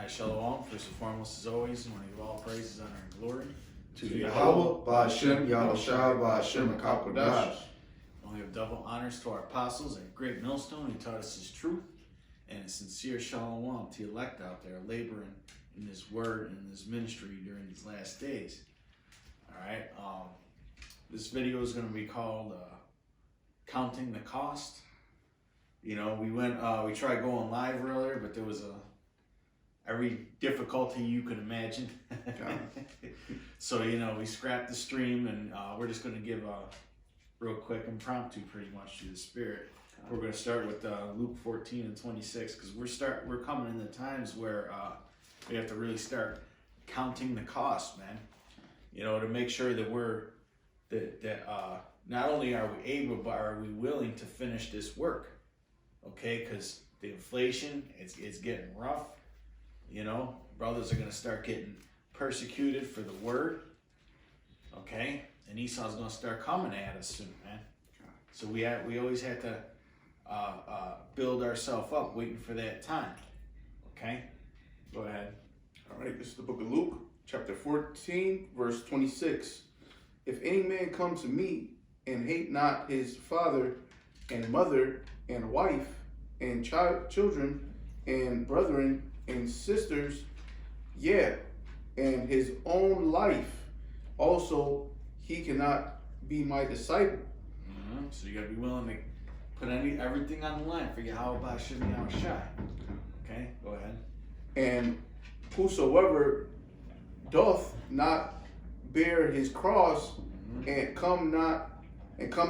Shalom. First and foremost, as always, I want to give all praises, honor, and glory to Yahweh, Ba'ashem, Yahushua, Ba'ashem, HaKadosh. We give double honors to our apostles, a great millstone who taught us his truth, and a sincere shalom to the elect out there laboring in his word and his ministry during these last days. All right. This video is going to be called Counting the Cost. You know, we tried going live earlier, but there was every difficulty you could imagine. So, you know, we scrapped the stream, and we're just going to give a real quick impromptu, pretty much, to the Spirit. We're going to start with Luke 14 and 26, because we're coming in the times where we have to really start counting the cost, man. You know, to make sure that not only are we able, but are we willing to finish this work? Okay, because the inflation, it's getting rough. You know, brothers are going to start getting persecuted for the word. Okay, and Esau's going to start coming at us soon, man. So we always have to build ourselves up, waiting for that time. Okay, go ahead. All right, this is the book of Luke, chapter 14, verse 26. If any man come to me and hate not his father and mother and wife and children and brethren and sisters, and his own life, also he cannot be my disciple. Mm-hmm. So you got to be willing to put everything on the line for Yahweh Ba'ashem Yahushua. Okay, go ahead. And whosoever doth not bear his cross and come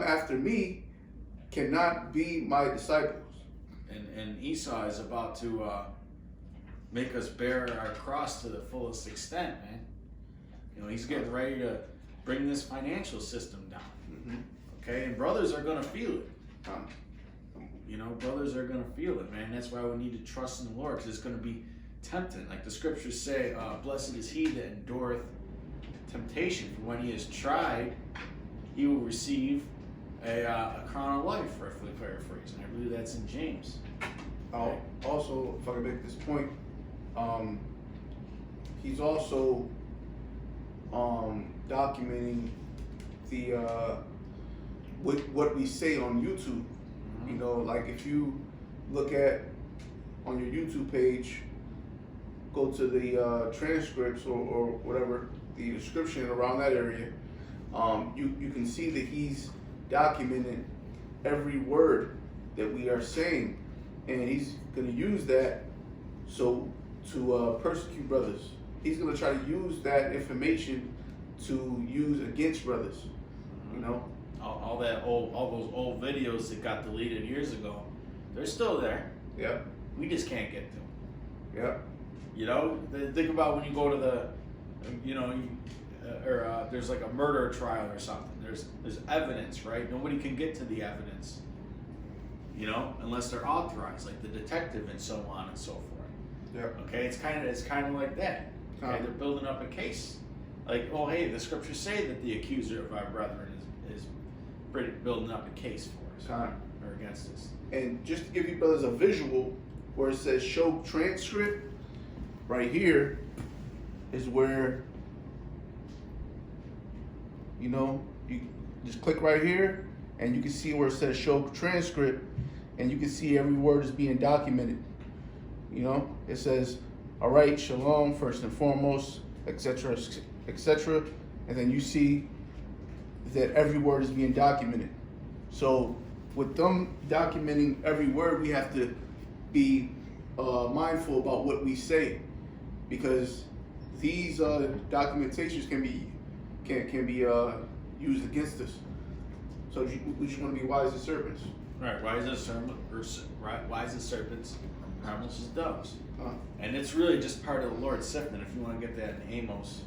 after me cannot be my disciples. And Esau is about to make us bear our cross to the fullest extent, man. You know, he's getting ready to bring this financial system down. Mm-hmm. Okay, and brothers are going to feel it. You know, brothers are going to feel it, man. That's why we need to trust in the Lord, because it's going to be tempting. Like the scriptures say, blessed is he that endureth temptation, for when he is tried, he will receive a crown of life, roughly paraphrasing. I believe that's in James. Also, if I can make this point, he's also documenting the what we say on YouTube. Mm-hmm. You know, like if you look at on your YouTube page, go to the transcripts or whatever, the description around that area, you can see that he's documenting every word that we are saying, and he's going to use that to persecute brothers. He's going to try to use that information to use against brothers. You know, all those old videos that got deleted years ago, they're still there. Yeah. We just can't get to them. Yeah. You know, think about when you go to the, you know, there's like a murder trial or something. There's evidence, right? Nobody can get to the evidence, you know, unless they're authorized, like the detective and so on and so forth. Yeah. Okay, it's kind of like that. Okay, they're building up a case. Like, oh hey, the scriptures say that the accuser of our brethren is building up a case for us or against us. And just to give you brothers a visual, where it says show transcript, right here is where, you know, you just click right here and you can see where it says show transcript, and you can see every word is being documented. You know, it says, all right, shalom, first and foremost, etc., etc. And then you see that every word is being documented. So with them documenting every word, we have to be mindful about what we say, because these documentations can be used against us. So we just want to be wise as serpents. Right, wise as serpents, harmless as doves. And it's really just part of the Lord's sifting. If you want to get that in Amos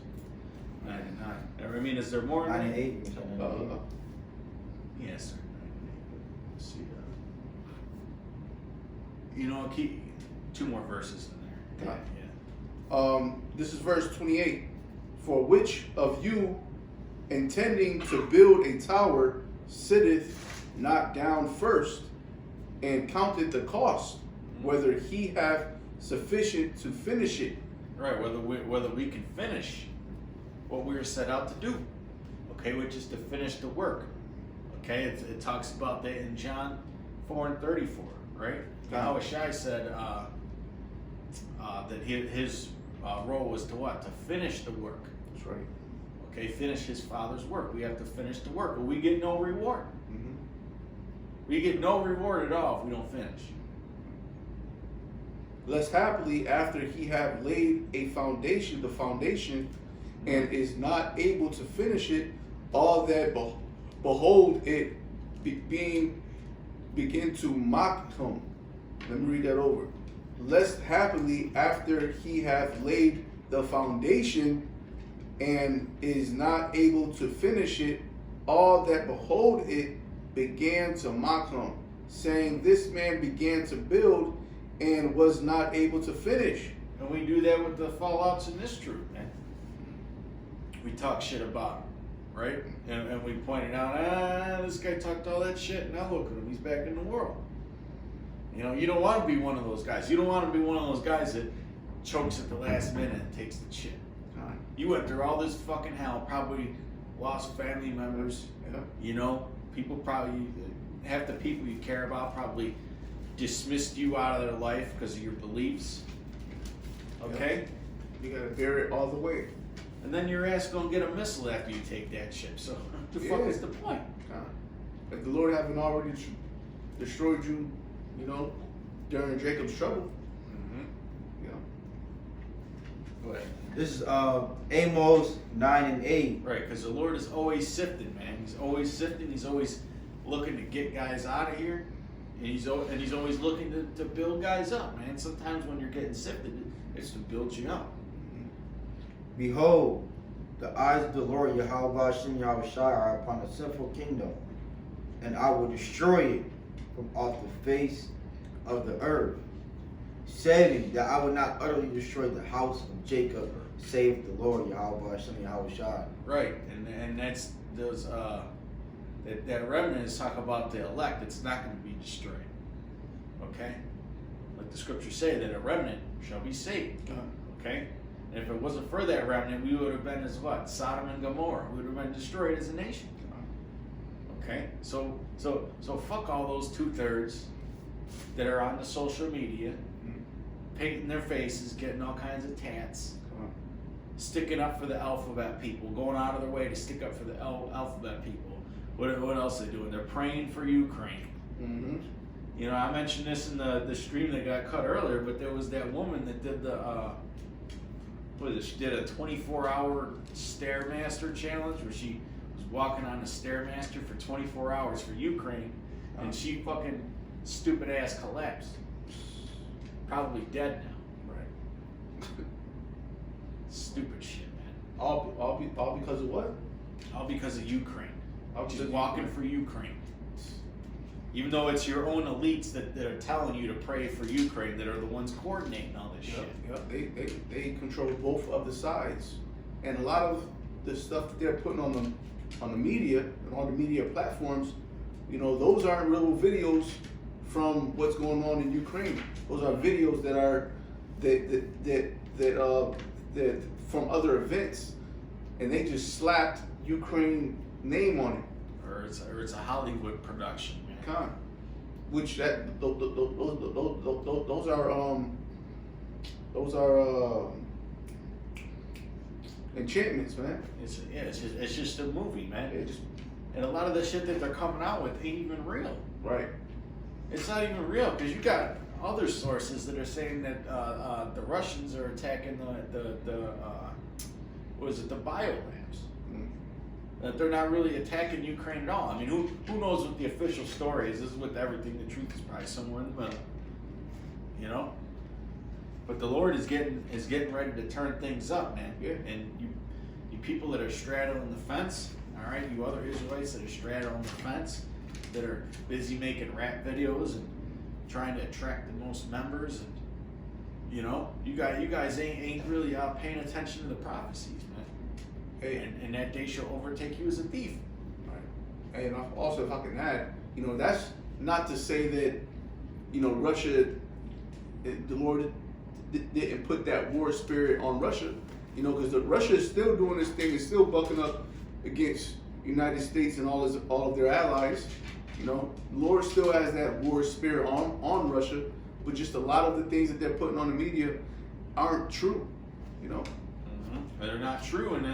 9:9. I mean, is there more? 9:8. Yes, sir. Let's see. You know, keep 2 more verses in there. Yeah. This is verse 28. For which of you, intending to build a tower, sitteth not down first, and counteth the cost, whether he hath sufficient to finish it. Right, whether we can finish what we were set out to do, okay, which is to finish the work. Okay, it talks about that in John 4:34, right? Yahushua said that his role was to what? To finish the work. That's right. Okay, finish his Father's work. We have to finish the work, but we get no reward. Mm-hmm. We get no reward at all if we don't finish. Lest happily, after he have laid the foundation, and is not able to finish it, all that behold it begin to mock him. Let me read that over. Lest happily, after he hath laid the foundation and is not able to finish it, all that behold it began to mock him, saying, this man began to build and was not able to finish. And we do that with the fallouts in this truth, man. We talk shit about him, right? And we pointed out, this guy talked all that shit, now look at him, he's back in the world. You know, you don't want to be one of those guys. You don't want to be one of those guys that chokes at the last minute and takes the shit. You went through all this fucking hell, probably lost family members, you know, people probably, half the people you care about probably dismissed you out of their life because of your beliefs. Okay? You gotta bear it all the way. And then your ass gonna get a missile after you take that ship. So what the fuck is the point? If the Lord haven't already destroyed you, you know, during Jacob's trouble. You know. Go ahead. This is Amos 9:8. Right, because the Lord is always sifting, man. He's always sifting. He's always looking to get guys out of here. And he's always looking to build guys up, man. Sometimes when you're getting sifted, it's to build you up. Behold, the eyes of the Lord Yahweh Shem Yahushua are upon the sinful kingdom, and I will destroy it from off the face of the earth, saying that I will not utterly destroy the house of Jacob, save the Lord Yahweh Shem Yahushua. Right, and that's those that remnant is talking about the elect. It's not going to be destroyed. Okay, like the scriptures say that a remnant shall be saved. Okay. And if it wasn't for that remnant, we would have been as what? Sodom and Gomorrah. We would have been destroyed as a nation. Okay? So fuck all those 2/3 that are on the social media, painting their faces, getting all kinds of tats, sticking up for the alphabet people, going out of their way to stick up for the alphabet people. What else are they doing? They're praying for Ukraine. Mm-hmm. You know, I mentioned this in the stream that got cut earlier, but there was that woman that did she did a 24-hour Stairmaster challenge where she was walking on a Stairmaster for 24 hours for Ukraine, and she fucking stupid ass collapsed. Probably dead now. Right. Stupid shit, man. All because of what? All because of Ukraine. Because She's of walking for Ukraine. Even though it's your own elites that are telling you to pray for Ukraine, that are the ones coordinating all this shit. Yep. They control both of the sides, and a lot of the stuff that they're putting on the media and on the media platforms, you know, those aren't real videos from what's going on in Ukraine. Those are videos that are that from other events, and they just slapped Ukraine name on it. Or it's a Hollywood production, man. Which those are enchantments, man. It's just a movie, man. And a lot of the shit that they're coming out with ain't even real. Right. It's not even real because you got other sources that are saying that the Russians are attacking the biolabs. That they're not really attacking Ukraine at all. I mean, who knows what the official story is? This is with everything. The truth is probably somewhere in the middle. You know? But the Lord is getting ready to turn things up, man. Yeah. And you people that are straddling the fence, all right, you other Israelites that are straddling the fence, that are busy making rap videos and trying to attract the most members, and you know, you guys ain't really paying attention to the prophecies, man. Hey. And that day shall overtake you as a thief. Right. And also, if I can add, you know, that's not to say that, you know, Russia, the Lord didn't put that war spirit on Russia, you know, because Russia is still doing this thing, is still bucking up against United States and all of their allies. You know, the Lord still has that war spirit on Russia, but just a lot of the things that they're putting on the media aren't true. You know, they're not true, and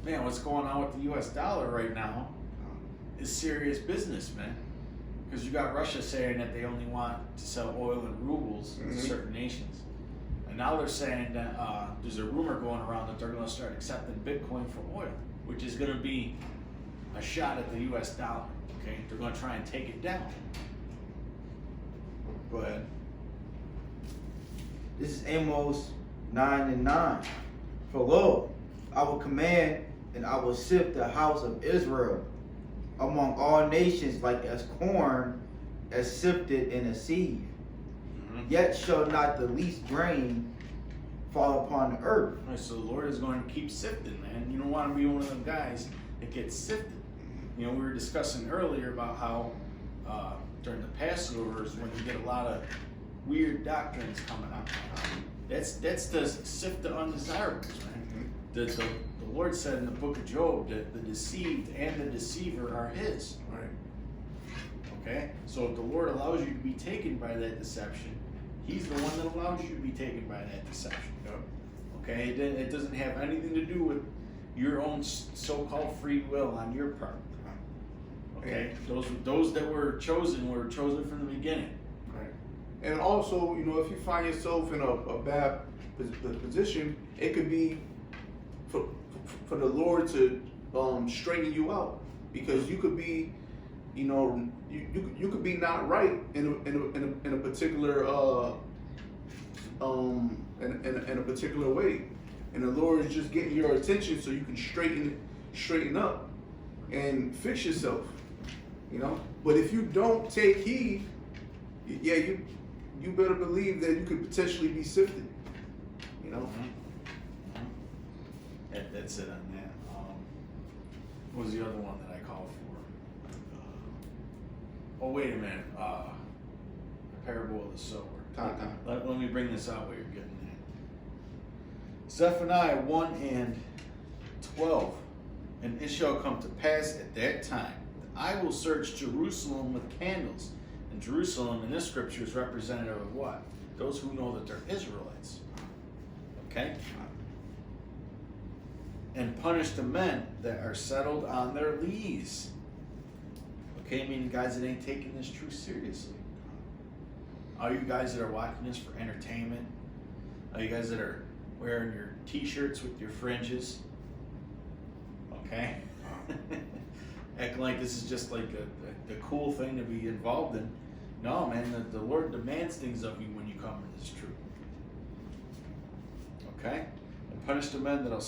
man, what's going on with the U.S. dollar right now is serious business, man. Because you got Russia saying that they only want to sell oil in rubles to certain nations. And now they're saying that there's a rumor going around that they're going to start accepting Bitcoin for oil, which is going to be a shot at the U.S. dollar. Okay, they're going to try and take it down. Go ahead. This is Amos 9:9. For lo, I will command and I will sift the house of Israel among all nations like as corn as sifted in a sieve. Yet shall not the least grain fall upon the earth. Right, so the Lord is going to keep sifting, man. You don't want to be one of them guys that gets sifted. You know, we were discussing earlier about how during the Passovers, when you get a lot of weird doctrines coming up, that's to sift the undesirables, man. The Lord said in the book of Job that the deceived and the deceiver are His. right? Okay, so if the Lord allows you to be taken by that deception, He's the one that allows you to be taken by that deception. Okay, it doesn't have anything to do with your own so-called free will on your part. Okay, those that were chosen from the beginning. Right. And also, you know, if you find yourself in a bad position, it could be for the Lord to straighten you out, because you could be, you know, you could be not right in a particular in a particular way, and the Lord is just getting your attention so you can straighten up and fix yourself, you know. But if you don't take heed, yeah, you better believe that you could potentially be sifted, you know. That's it on that. What was the other one that I called for? Oh, wait a minute. The parable of the sower. Time. Let me bring this out what you're getting at. Zephaniah 1:12. And it shall come to pass at that time that I will search Jerusalem with candles. And Jerusalem in this scripture is representative of what? Those who know that they're Israelites. Okay? And punish the men that are settled on their lees. Okay, meaning guys that ain't taking this truth seriously. All you guys that are watching this for entertainment, all you guys that are wearing your t-shirts with your fringes, okay? Acting like this is just like the cool thing to be involved in. No, man, the Lord demands things of you when you come to this truth. Okay? And punish the men that are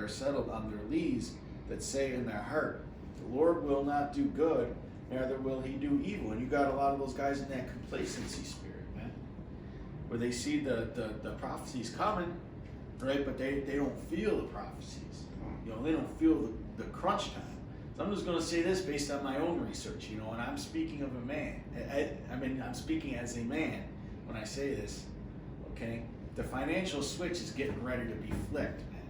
settled on their lees, that say in their heart, the Lord will not do good, neither will He do evil. And you got a lot of those guys in that complacency spirit, man, where they see the prophecies coming, right? But they don't feel the prophecies. You know, they don't feel the crunch time. So I'm just going to say this based on my own research, you know, and I'm speaking of a man. I mean, I'm speaking as a man when I say this, okay? The financial switch is getting ready to be flipped, man.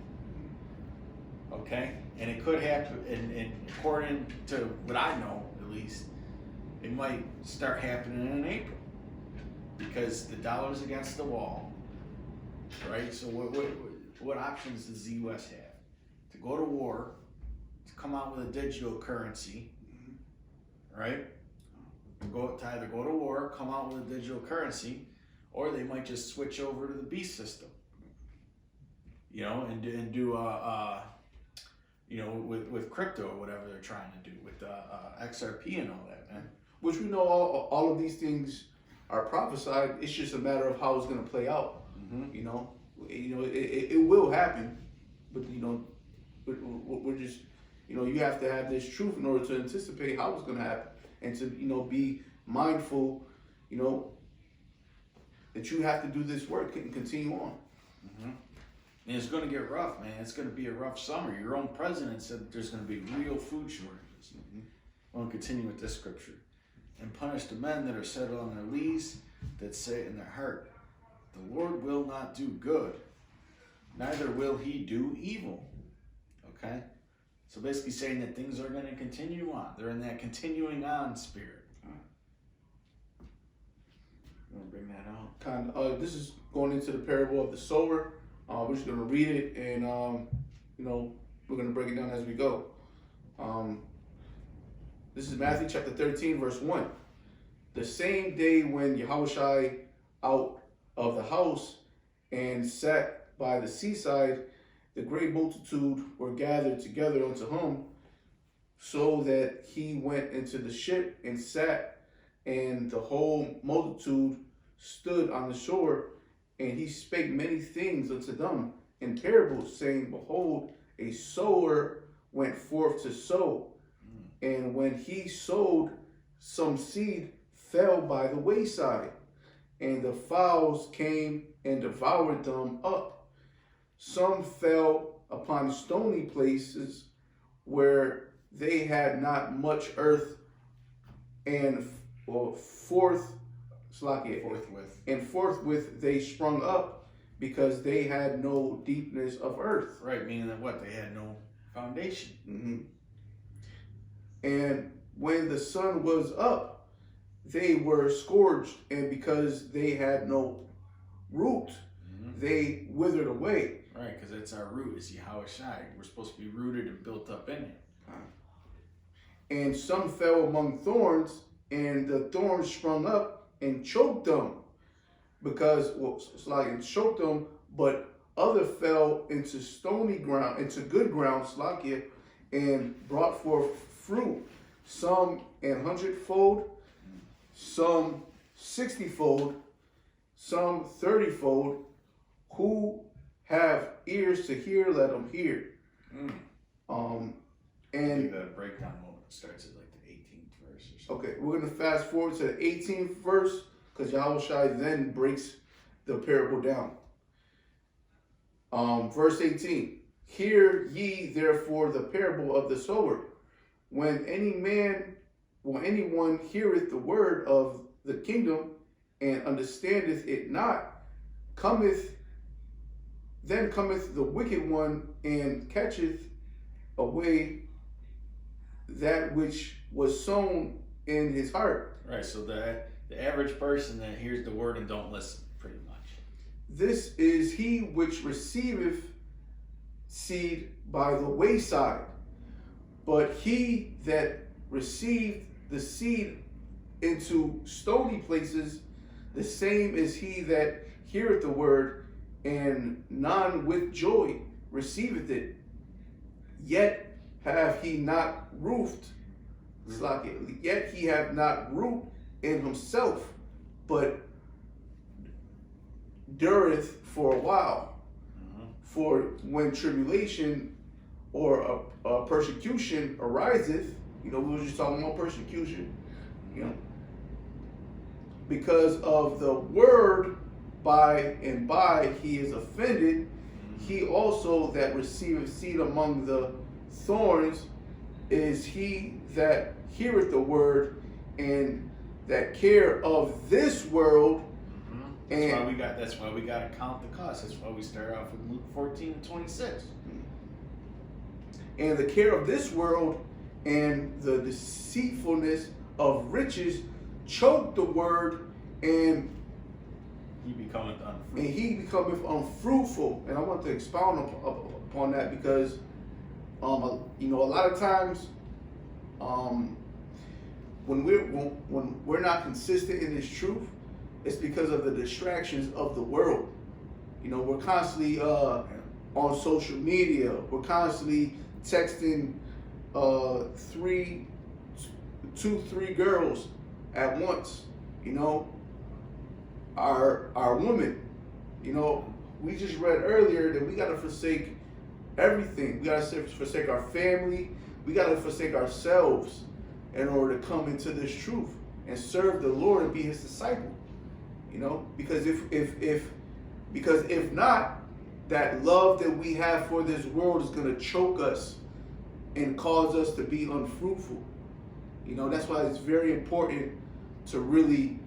Okay? And it could happen, and according to what I know, at least, it might start happening in April. Because the dollar's against the wall, right? So what options does the U.S. have? To go to war, to come out with a digital currency, right? To either go to war, come out with a digital currency, or they might just switch over to the beast system, you know, and do you know, with crypto or whatever they're trying to do with XRP and all that, man. Which we know all of these things are prophesied. It's just a matter of how it's going to play out. You know, it will happen, but you know, we're just, you know, you have to have this truth in order to anticipate how it's going to happen, and to, you know, be mindful, you know, that you have to do this work and continue on. And it's going to get rough, man. It's going to be a rough summer. Your own president said there's going to be real food shortages. We'll continue with this scripture. And punish the men that are settled on their lees, that say in their heart, the Lord will not do good, neither will he do evil. Okay? So basically saying that things are going to continue on. They're in that continuing on spirit. You want to bring that out? This is going into the parable of the sower. We're just going to read it, and we're going to break it down as we go. This is Matthew chapter 13, verse 1. The same day when Yahushua out of the house and sat by the seaside, the great multitude were gathered together unto him, so that he went into the ship and sat, and the whole multitude stood on the shore, and he spake many things unto them in parables, saying, Behold, a sower went forth to sow. And when he sowed, some seed fell by the wayside, and the fowls came and devoured them up. Some fell upon stony places where they had not much earth, and forthwith they sprung up, because they had no deepness of earth. Right, meaning that what? They had no foundation. Mm-hmm. And when the sun was up, they were scorched, and because they had no root, they withered away. Right, because that's our root, is Yahushua. We're supposed to be rooted and built up in Him. And some fell among thorns, and the thorns sprung up and choked them, because it choked them. But other fell into stony ground, into good ground, and brought forth fruit, some an 100-fold, some 60-fold, some 30-fold. Who have ears to hear, let them hear. And the breakdown starts at like the 18th verse or something. Okay, we're going to fast forward to the 18th verse, because Yahushua then breaks the parable down. Verse 18. Hear ye therefore the parable of the sower. When anyone heareth the word of the kingdom, and understandeth it not, then cometh the wicked one, and catcheth away that which was sown in his heart. Right, so the average person that hears the word and don't listen, pretty much. This is he which receiveth seed by the wayside. But he that received the seed into stony places, the same is he that heareth the word, and none with joy receiveth it. Yet have he not roofed, yet he have not root in himself, but dureth for a while. For when tribulation or a persecution ariseth, we were just talking about persecution, because of the word, by and by he is offended. He also that receiveth seed among the thorns is he that heareth the word, and that care of this world. That's why we got to count the cost. That's why we start off with Luke 14:26. And the care of this world and the deceitfulness of riches choke the word, and he becometh unfruitful. And I want to expound upon that, because a lot of times when we're not consistent in this truth, it's because of the distractions of the world. We're constantly on social media. We're constantly texting 3 girls at once. Our women. We just read earlier that we got to forsake everything. We got to forsake our family. We got to forsake ourselves in order to come into this truth and serve the Lord and be His disciple. Because if not, that love that we have for this world is going to choke us and cause us to be unfruitful. That's why it's very important to really,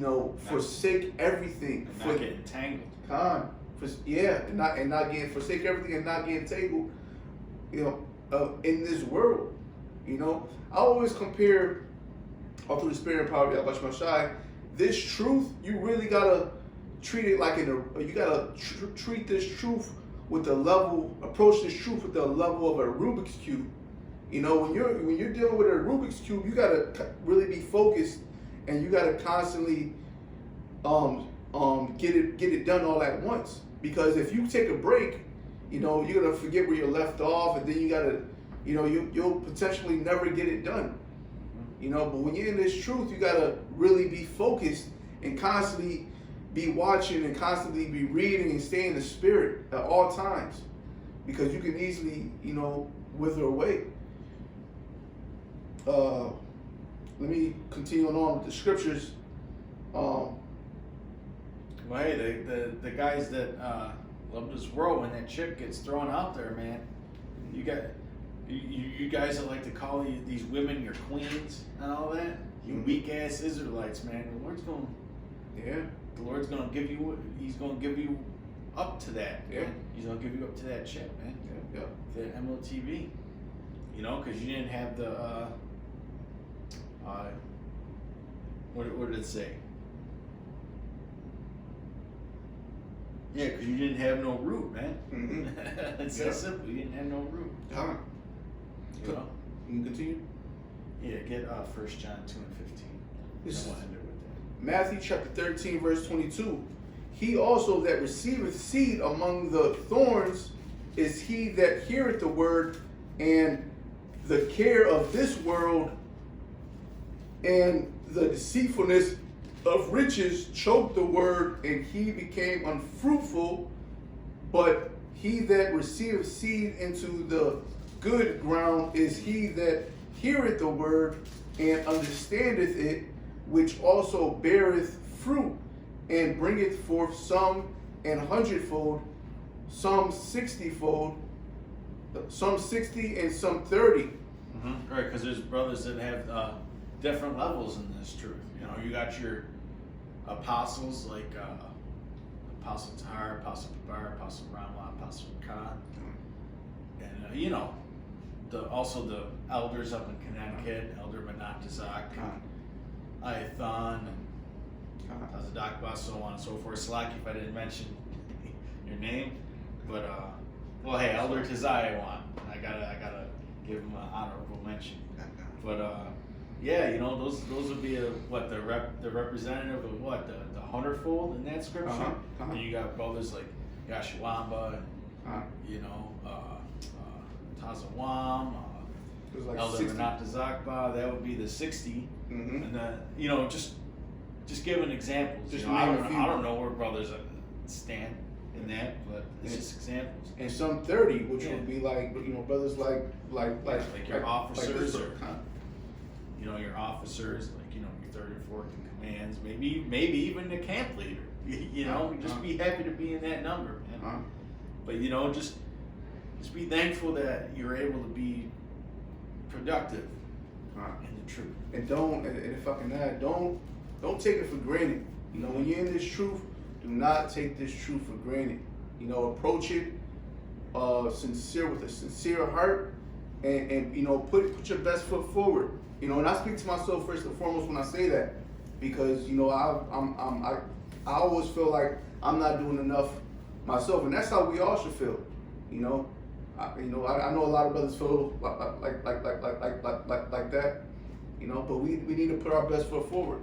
forsake everything. And not get entangled. And not getting forsake everything and not getting tangled, in this world. I always compare, all through the spirit and power of Yahweh Shai, this truth, you really gotta treat it like you gotta treat this truth with the level, approach this truth with the level of a Rubik's Cube. When you're dealing with a Rubik's Cube, you gotta really be focused, and you gotta constantly get it done all at once. Because if you take a break, you're gonna forget where you left off, and then you gotta, you'll potentially never get it done. But when you're in this truth, you gotta really be focused and constantly be watching and constantly be reading and stay in the spirit at all times, because you can easily, wither away. Let me continue on with the scriptures. Well, hey, the guys that love this world, when that chip gets thrown out there, man, you guys that like to call these women your queens and all that, you weak ass Israelites, man. The Lord's gonna give you. He's gonna give you up to that. Yeah. Man. He's gonna give you up to that chip, man. Yeah. The MOTV. Because you didn't have the. What did it say? Yeah, because you didn't have no root, man. Mm-hmm. It's that simple. You didn't have no root. You can continue. Yeah, get 1 John 2 and 15. This We'll is end it with that. Matthew chapter 13, verse 22. He also that receiveth seed among the thorns is he that heareth the word, and the care of this world and the deceitfulness of riches choke the word, and he became unfruitful. But he that receiveth seed into the good ground is he that heareth the word and understandeth it, which also beareth fruit, and bringeth forth some an hundredfold, some 60-fold, some 60, and some 30. Mm-hmm. Right, because there's brothers that have different levels in this truth. You got your apostles like Apostle Tahar, Apostle Babar, Apostle Ramah, Apostle Khan, and also the elders up in Connecticut, Elder Menatazak, Ayathon, and Tazadakba, so on and so forth. Slack if I didn't mention your name, but well, hey, Elder Tazai, I gotta give him an honorable mention. But yeah, those would be the representative of what the hundredfold in that scripture. And you got brothers like Yashawamba, Tazawam, Like Elder Menatazakba. That would be the 60. Mm-hmm. And just giving examples. Just I name a few. don't know where brothers stand in that, but it's just examples. And some 30, which would be like, brothers like your officers, like or your officers, like your 34 commands, maybe even the camp leader. Just be happy to be in that number, man. But just be thankful that you're able to be productive in the truth. And if I can add, don't take it for granted. When you're in this truth, do not take this truth for granted. Approach it with a sincere heart, and put your best foot forward. And I speak to myself first and foremost when I say that, because I always feel like I'm not doing enough myself, and that's how we all should feel. I know a lot of brothers feel like that. But we need to put our best foot forward.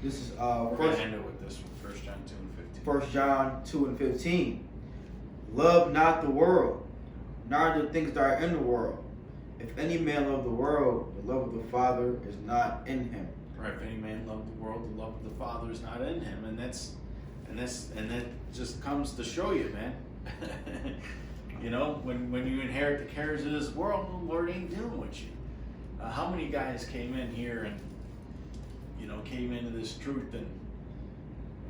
This is We're going to end it with this one, 1 John 2 and 15. 1 John 2 and 15. Love not the world, nor the things that are in the world. If any man love the world, the love of the Father is not in him. Right. If any man love the world, the love of the Father is not in him, and that just comes to show you, man. When you inherit the cares of this world, the Lord ain't dealing with you. How many guys came in here and came into this truth and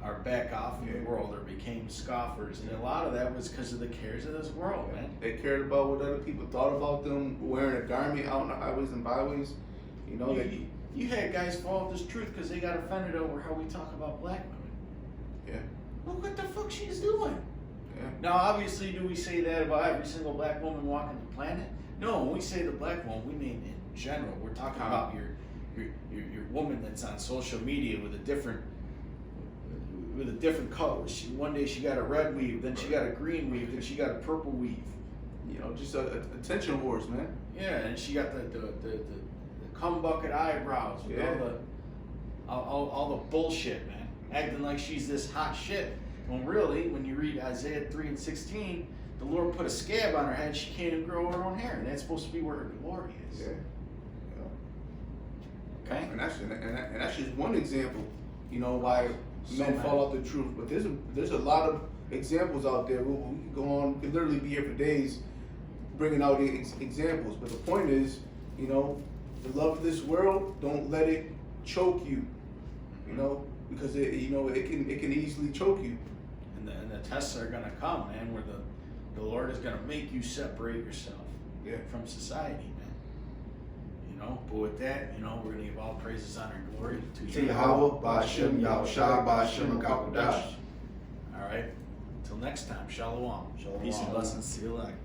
are back off in the world or became scoffers? And a lot of that was because of the cares of this world, man. They cared about what other people thought about them wearing a garment out on the highways and byways. You had guys follow this truth because they got offended over how we talk about black women. Yeah. Look what the fuck she's doing. Yeah. Now, obviously, do we say that about every single black woman walking the planet? No, when we say the black woman, we mean in general. We're talking about your woman that's on social media with a different color. One day she got a red weave, then she got a green weave, then she got a purple weave. You know, just attention whores, man. Yeah, and she got the cum bucket eyebrows with all the bullshit, man. Acting like she's this hot shit. When really, when you read Isaiah 3:16, the Lord put a scab on her head, she can't even grow her own hair, and that's supposed to be where her glory is. Yeah. Okay? And that's just one example, you know, why So men many. fall out the truth. But there's a lot of examples out there. We can go on, we could literally be here for days bringing out examples. But the point is, you know, the love of this world, don't let it choke you, you know, because it can easily choke you. And the tests are gonna come, man, where the Lord is gonna make you separate yourself from society, man. You know, but with that, you know, we're gonna give all praises, honor, and glory to Yahweh, Ba'ashem, Yahushua, Ba'ashem, Akakodash. All right. Until next time, shalom. Shalom. Peace and blessings to you elect.